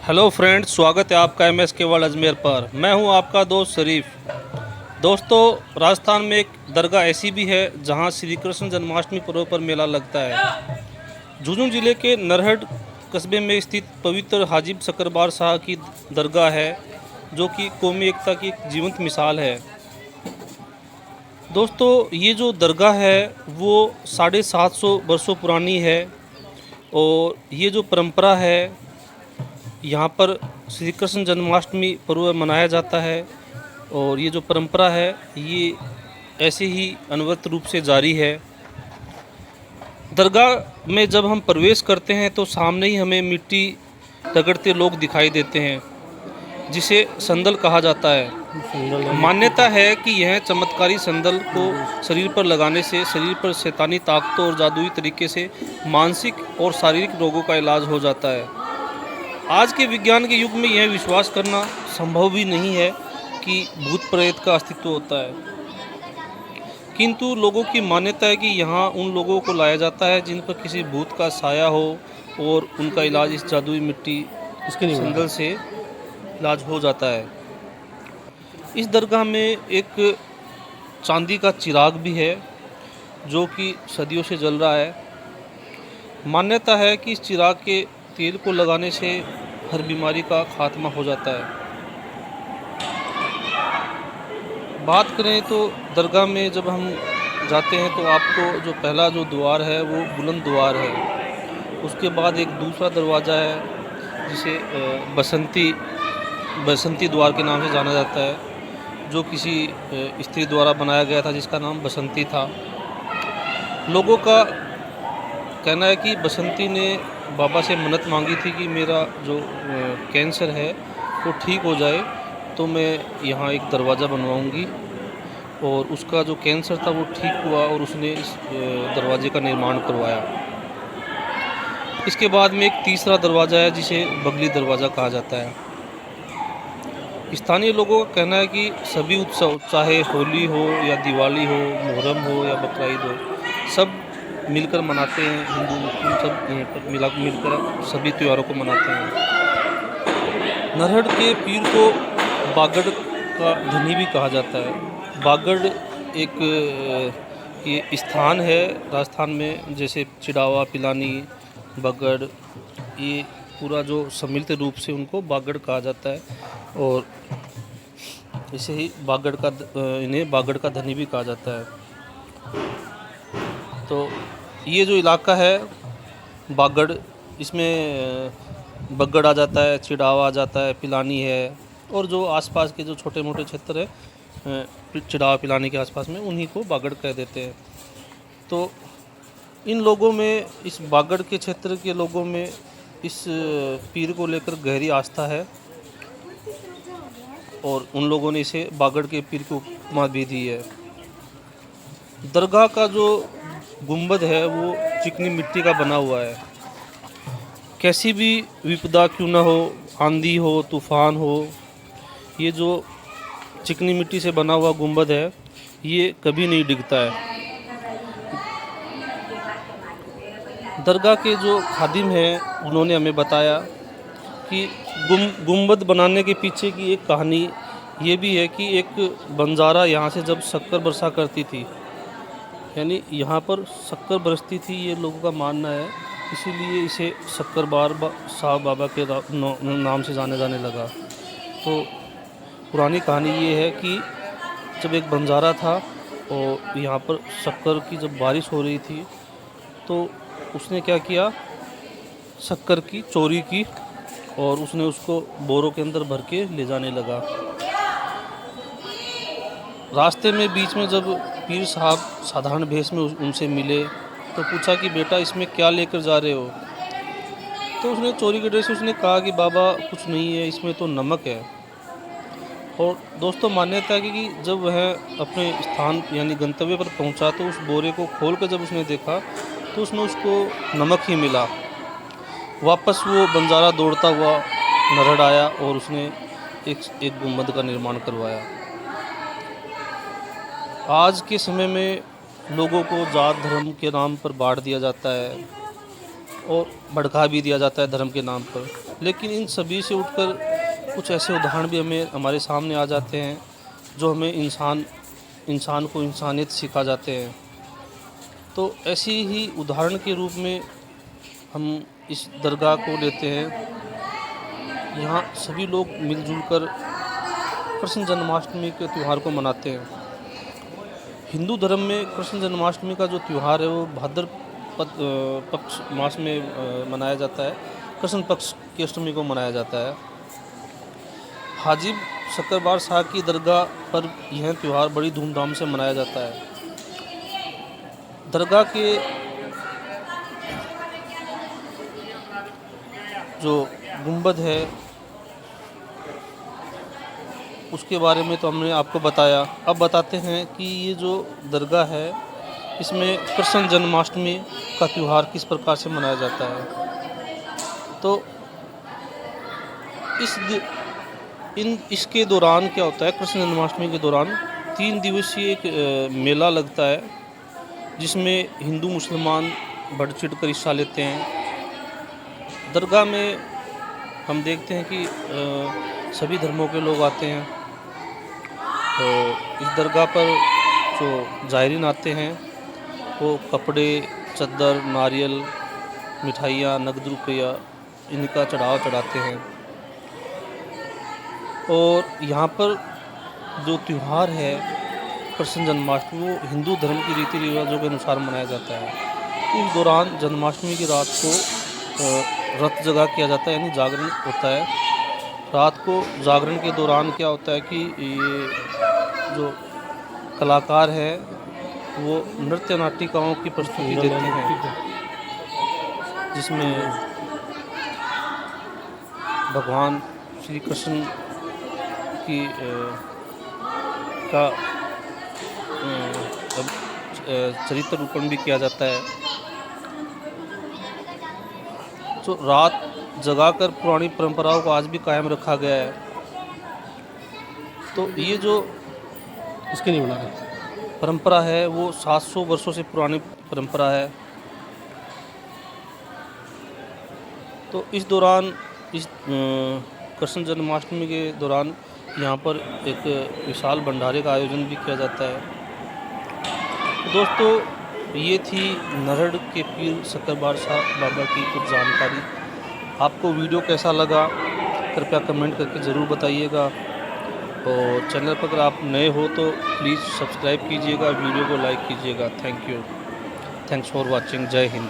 Hello friends, स्वागत है आपका MS के वर्ल्ड अजमेर पर। मैं हूं आपका दोस्त शरीफ। दोस्तों, राजस्थान में एक दरगाह ऐसी भी है जहां श्री कृष्ण जन्माष्टमी पर्व पर मेला लगता है। झुंझुनू जिले के नरहट कस्बे में स्थित पवित्र हाजिब शकरबार शाह की दरगाह है, जो कि कौमी एकता की एक जीवंत मिसाल है। दोस्तों, ये जो दरगाह है वो 750 वर्षों पुरानी है और ये जो परंपरा है, यहाँ पर श्री कृष्ण जन्माष्टमी पर्व मनाया जाता है और ये जो परंपरा है ये ऐसे ही अनवरत रूप से जारी है। दरगाह में जब हम प्रवेश करते हैं तो सामने ही हमें मिट्टी रगड़ते लोग दिखाई देते हैं, जिसे संदल कहा जाता है। मान्यता है कि यह चमत्कारी संदल को शरीर पर लगाने से शरीर पर शैतानी ताकतों और जादुई तरीके से मानसिक और शारीरिक रोगों का इलाज हो जाता है। आज के विज्ञान के युग में यह विश्वास करना संभव भी नहीं है कि भूत प्रेत का अस्तित्व होता है, किंतु लोगों की मान्यता है कि यहाँ उन लोगों को लाया जाता है जिन पर किसी भूत का साया हो और उनका इलाज इस जादुई मिट्टी इसके संदल से इलाज हो जाता है। इस दरगाह में एक चांदी का चिराग भी है जो कि सदियों से जल रहा है। मान्यता है कि इस चिराग के तेल को लगाने से हर बीमारी का खात्मा हो जाता है। बात करें तो दरगाह में जब हम जाते हैं तो आपको जो पहला जो द्वार है वो बुलंद द्वार है। उसके बाद एक दूसरा दरवाज़ा है जिसे बसंती द्वार के नाम से जाना जाता है, जो किसी स्त्री द्वारा बनाया गया था जिसका नाम बसंती था। लोगों का कहना है कि बसंती ने बाबा से मन्नत मांगी थी कि मेरा जो कैंसर है वो ठीक हो जाए तो मैं यहाँ एक दरवाज़ा बनवाऊँगी, और उसका जो कैंसर था वो ठीक हुआ और उसने इस दरवाजे का निर्माण करवाया। इसके बाद में एक तीसरा दरवाज़ा है जिसे बगली दरवाज़ा कहा जाता है। स्थानीय लोगों का कहना है कि सभी उत्सव, चाहे होली हो या दिवाली हो, मुहर्रम हो या बकरीद हो, सब मिलकर मनाते हैं। हिंदू मुस्लिम सब मिलकर सभी त्योहारों को मनाते हैं। नरहट के पीर को बागड़ का धनी भी कहा जाता है। बागड़ एक ये स्थान है राजस्थान में, जैसे चिड़ावा, पिलानी, बगड़, ये पूरा जो सम्मिलित रूप से उनको बागड़ कहा जाता है और इसे ही इन्हें बागड़ का धनी भी कहा जाता है। तो ये जो इलाका है बागड़, इसमें बगड़ आ जाता है, चिड़ावा आ जाता है, पिलानी है, और जो आसपास के जो छोटे मोटे क्षेत्र है चिड़ावा पिलानी के आसपास में, उन्हीं को बागड़ कह देते हैं। तो इन लोगों में, इस बागड़ के क्षेत्र के लोगों में इस पीर को लेकर गहरी आस्था है और उन लोगों ने इसे बागड़ के पीर की उपमा भी दी है। दरगाह का जो गुंबद है वो चिकनी मिट्टी का बना हुआ है। कैसी भी विपदा क्यों ना हो, आंधी हो, तूफान हो, ये जो चिकनी मिट्टी से बना हुआ गुंबद है ये कभी नहीं डिगता है। दरगाह के जो खादिम हैं उन्होंने हमें बताया कि गुंबद बनाने के पीछे की एक कहानी ये भी है कि एक बंजारा यहाँ से जब शक्कर बरसा करती थी, यानी यहाँ पर शक्कर बरसती थी, ये लोगों का मानना है, इसीलिए इसे शक्करबार साहब बाबा के नाम से जाने लगा। तो पुरानी कहानी ये है कि जब एक बंजारा था और यहाँ पर शक्कर की जब बारिश हो रही थी तो उसने क्या किया, शक्कर की चोरी की और उसने उसको बोरों के अंदर भर के ले जाने लगा। रास्ते में बीच में जब पीर साहब साधारण भेष में उनसे मिले तो पूछा कि बेटा इसमें क्या लेकर जा रहे हो। तो उसने चोरी के डर से उसने कहा कि बाबा कुछ नहीं है, इसमें तो नमक है। और दोस्तों मान्यता है कि जब वह अपने स्थान यानी गंतव्य पर पहुंचा तो उस बोरे को खोल कर जब उसने देखा तो उसमें उसको नमक ही मिला। वापस वो बंजारा दौड़ता हुआ नरड़ आया और उसने एक गुंबद का निर्माण करवाया। आज के समय में लोगों को जात धर्म के नाम पर बांट दिया जाता है और भड़का भी दिया जाता है धर्म के नाम पर, लेकिन इन सभी से उठकर कुछ ऐसे उदाहरण भी हमारे सामने आ जाते हैं जो हमें इंसान को इंसानियत सिखा जाते हैं। तो ऐसी ही उदाहरण के रूप में हम इस दरगाह को लेते हैं। यहाँ सभी लोग मिलजुल कर कृष्ण जन्माष्टमी के त्यौहार को मनाते हैं। हिंदू धर्म में कृष्ण जन्माष्टमी का जो त्यौहार है वो भाद्रपद पक्ष मास में मनाया जाता है। कृष्ण पक्ष की अष्टमी को मनाया जाता है। हाजिब शक्करबार साहब की दरगाह पर यह त्यौहार बड़ी धूमधाम से मनाया जाता है। दरगाह के जो गुंबद है उसके बारे में तो हमने आपको बताया। अब बताते हैं कि ये जो दरगाह है इसमें कृष्ण जन्माष्टमी का त्यौहार किस प्रकार से मनाया जाता है। तो इसके दौरान क्या होता है, कृष्ण जन्माष्टमी के दौरान 3 दिवसीय एक मेला लगता है जिसमें हिंदू मुसलमान बढ़ चढ़ कर हिस्सा लेते हैं। दरगाह में हम देखते हैं कि सभी धर्मों के लोग आते हैं। तो इस दरगाह पर जो ज़ायरीन आते हैं वो कपड़े, चद्दर, नारियल, मिठाइयाँ, नगद रुपया इनका चढ़ावा चढ़ाते हैं। और यहाँ पर जो त्यौहार है कृष्ण जन्माष्टमी वो हिंदू धर्म की रीति रिवाजों के अनुसार मनाया जाता है। इस दौरान जन्माष्टमी की रात को रथ जगा किया जाता है, यानी जागरण होता है। रात को जागरण के दौरान क्या होता है कि ये जो कलाकार है वो नृत्य नाटिकाओं की प्रस्तुति देते हैं जिसमें भगवान श्री कृष्ण की का चरित्र रूपण भी किया जाता है। तो रात जगाकर पुरानी परंपराओं को आज भी कायम रखा गया है। तो ये जो इसके नहीं बना रहे परंपरा है वो 700 वर्षों से पुरानी परंपरा है। तो इस दौरान इस कृष्ण जन्माष्टमी के दौरान यहाँ पर एक विशाल भंडारे का आयोजन भी किया जाता है। दोस्तों ये थी नरड़ के पीर शक्करबार साहब बाबा की कुछ जानकारी। आपको वीडियो कैसा लगा कृपया कमेंट करके ज़रूर बताइएगा। और चैनल पर अगर आप नए हो तो प्लीज़ सब्सक्राइब कीजिएगा, वीडियो को लाइक कीजिएगा। Thank you, thanks for watching. जय हिंद।